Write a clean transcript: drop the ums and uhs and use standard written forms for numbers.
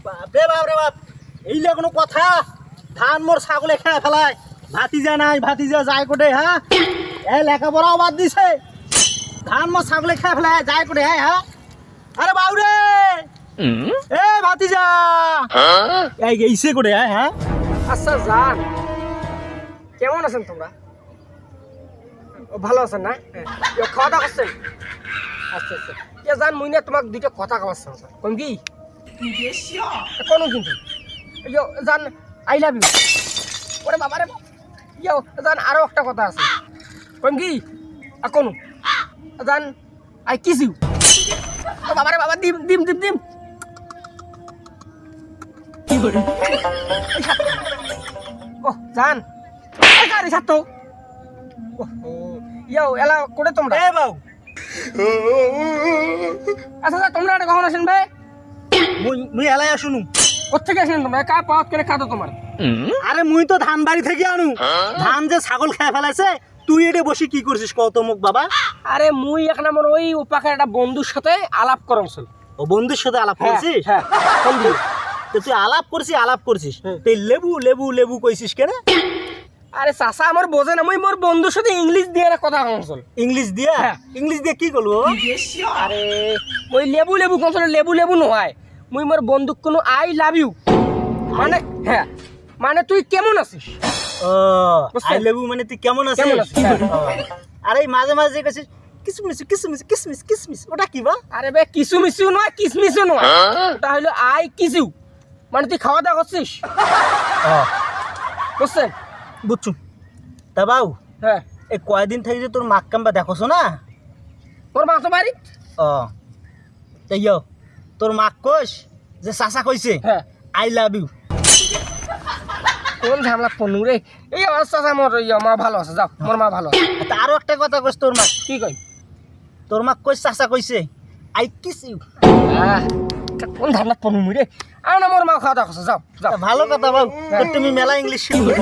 বাপরে বাপ রে বাপ, এইলে কোনো কথা? ধান মোর ছাগলে খেয়ে ফেলায়, ভাতিজা নাই, ভাতিজা যায় কোটে? হ্যাঁ, এই লেখাপড়াও বাদ দিছে, ধান মোর ছাগলে খেয়ে ফেলায় যায় কোটে? হ্যাঁ হ্যাঁ, আরে বাউরে এ ভাতিজা এই গেইছে কোটে? হ্যাঁ হ্যাঁ। আচ্ছা জান, কেমন আছেন তোমরা? ভালো আছেন না? খাওয়া দাওয়া করছেন? আচ্ছা আচ্ছা, জান মুই না তোমাক দুইটা কথা কওয়ার কম কি কোনো কিন্তু জান আই লাভ ইউ। ওরে বাবা রে, জান আরো একটা কথা আছে, কম কি কোনো জান আই কিস ইউ। বাবা রে বাবা, দিম দিম দিম দিম কি করে? ও জান গাড়ি ছাড়তো এলা করে তোমরা। এ বাউ, আচ্ছা আচ্ছা, তোমরা কখন আসেন ভাই? মুই এলাই শুনু। কোথেকে আসেন তোমরা? কা পাওয়াত করে খাতো তোমার? আরে মুই তো ধান বাড়ি থেকে আনু, ধান যে ছাগল খেয়ে ফেলাইছে, তুই এটা বসে কি করছিস কত মুখ বাবা? আরে মুই এখন আমার ওই উপাকের একটা বন্ধুর সাথে আলাপ করছিল। ও বন্ধুর সাথে আলাপ করছিস? হ্যাঁ বন্ধু। তো তুই আলাপ করছিস তুই লেবু লেবু লেবু কইছিস কেন? আরে চাচা আমার বোঝে না, মুই মোর বন্ধুর সাথে ইংলিশ দিয়ে না কথা কনছিল। ইংলিশ দিয়া? হ্যাঁ। ইংলিশ দিয়ে কি করবো? আরে ওই লেবু লেবু কনছিল, লেবু লেবু নয়, মুই মোর বন্ধুক কোনো আই লাভ ইউ মানে, হ্যাঁ মানে তুই কেমন আছিস। ও আই লেবু মানে তুই কেমন আছিস? কেমন আছিস, হ্যাঁ। আরে মাঝে মাঝে কইছিস কিসমিস কিসমিস কিসমিস কিসমিস, ওটা কি বা? আরে বে কিছু মিছু নয়, কিসমিসও নয়, ওটা হলো আই কিসু, মানে তুই খাওয়া দাওয়া করছিস, বুঝছেন? বুঝছু। তা বাউ, হ্যাঁ, এই কয়দিন থেকে যে তোর মাক কাম্বা দেখোছ না? তোর মাথা বাড়ি। ও তাই তোর মাক কইস যে চাচা কইছে হ্যাঁ, আই লাভ ইউ। কোন ঝামলা পনু রে? এই আমার চাচা মোর মা ভালো আছে, যাও মোর মা ভালো আছে। তা আরো একটা কথা কইস তোর মাক, কি কই? তোর মাক কইস চাচা কইছে আই কিস ইউ। কোন ঝামলা পনু রে? আর না মোর মা খাওয়া দাওয়া করছে, যাও যাও। ভালো কথা বাবু, তুমি মেলা ইংলিশ শিখো।